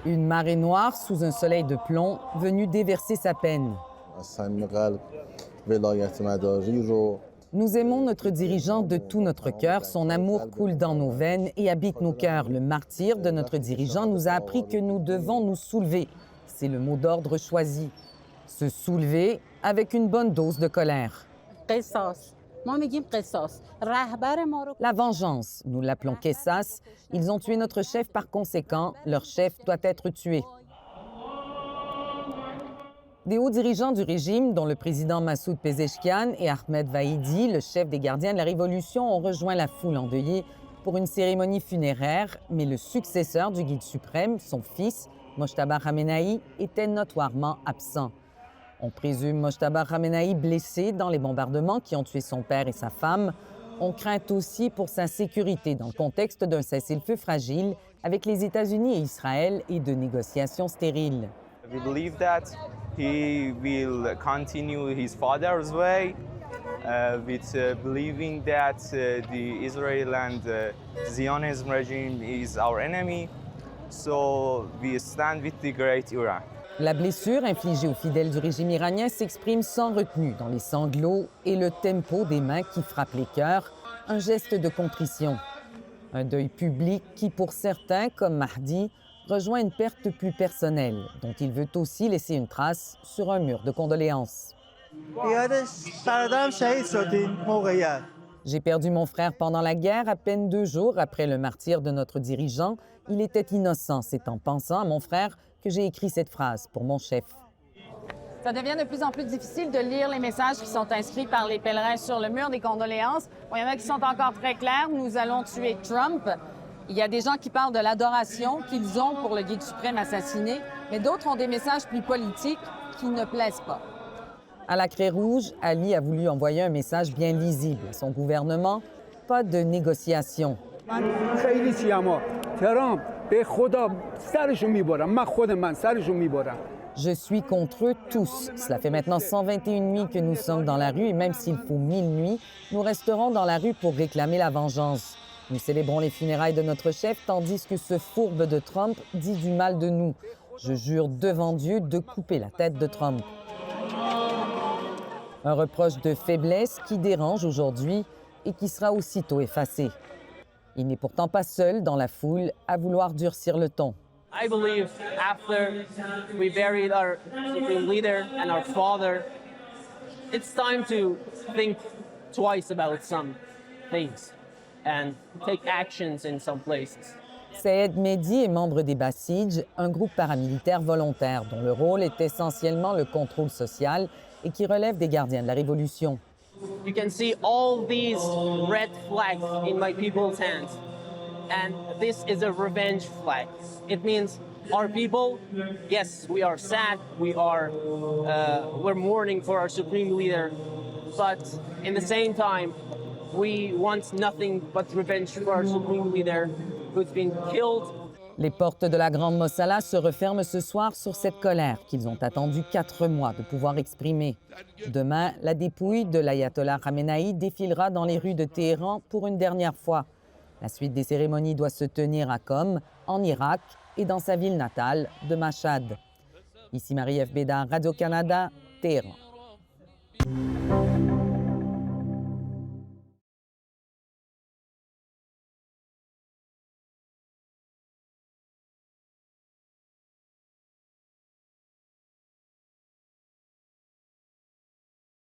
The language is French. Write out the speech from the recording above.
Une marée noire sous un soleil de plomb venue déverser sa peine. Nous aimons notre dirigeant de tout notre cœur. Son amour coule dans nos veines et habite nos cœurs. Le martyre de notre dirigeant nous a appris que nous devons nous soulever. C'est le mot d'ordre choisi. Se soulever avec une bonne dose de colère. La vengeance, nous l'appelons Qessas. Ils ont tué notre chef, par conséquent, leur chef doit être tué. Des hauts dirigeants du régime, dont le président Massoud Pezeshkian et Ahmed Vahidi, le chef des gardiens de la Révolution, ont rejoint la foule endeuillée pour une cérémonie funéraire, mais le successeur du guide suprême, son fils, Mojtaba Khamenei, était notoirement absent. On présume Mojtaba Khamenei blessé dans les bombardements qui ont tué son père et sa femme. On craint aussi pour sa sécurité dans le contexte d'un cessez-le-feu fragile avec les États-Unis et Israël et de négociations stériles. We believe that he will continue his father's way with believing that the Israel and Zionism regime is our enemy. So we stand with the great Iran. La blessure infligée aux fidèles du régime iranien s'exprime sans retenue dans les sanglots et le tempo des mains qui frappent les cœurs, un geste de contrition. Un deuil public qui, pour certains, comme Mahdi, rejoint une perte plus personnelle, dont il veut aussi laisser une trace sur un mur de condoléances. J'ai perdu mon frère pendant la guerre, à peine 2 jours après le martyre de notre dirigeant. Il était innocent, c'est en pensant à mon frère que j'ai écrit cette phrase pour mon chef. Ça devient de plus en plus difficile de lire les messages qui sont inscrits par les pèlerins sur le mur des condoléances. Bon, il y en a qui sont encore très clairs. Nous allons tuer Trump. Il y a des gens qui parlent de l'adoration qu'ils ont pour le guide suprême assassiné, mais d'autres ont des messages plus politiques qui ne plaisent pas. À la Croix-Rouge, Ali a voulu envoyer un message bien lisible à son gouvernement. Pas de négociation. Je suis contre eux tous. Cela fait maintenant 121 nuits que nous sommes dans la rue et même s'il faut 1000 nuits, nous resterons dans la rue pour réclamer la vengeance. Nous célébrons les funérailles de notre chef tandis que ce fourbe de Trump dit du mal de nous. Je jure devant Dieu de couper la tête de Trump. Un reproche de faiblesse qui dérange aujourd'hui et qui sera aussitôt effacé. Il n'est pourtant pas seul dans la foule à vouloir durcir le ton. I believe after we buried our supreme leader and our father, it's time to think twice about some things and take actions in some places. Saïed Mehdi est membre des Bassidj, un groupe paramilitaire volontaire dont le rôle est essentiellement le contrôle social et qui relève des gardiens de la Révolution. You can see all these red flags in my people's hands. And this is a revenge flag. It means our people, yes, we are sad, we're mourning for our supreme leader, but in the same time, we want nothing but revenge for our supreme leader who's been killed. Les portes de la Grande Mossala se referment ce soir sur cette colère qu'ils ont attendu 4 mois de pouvoir exprimer. Demain, la dépouille de l'ayatollah Khamenei défilera dans les rues de Téhéran pour une dernière fois. La suite des cérémonies doit se tenir à Qom, en Irak et dans sa ville natale de Mashhad. Ici Marie-Ève Bédard, Radio-Canada, Téhéran.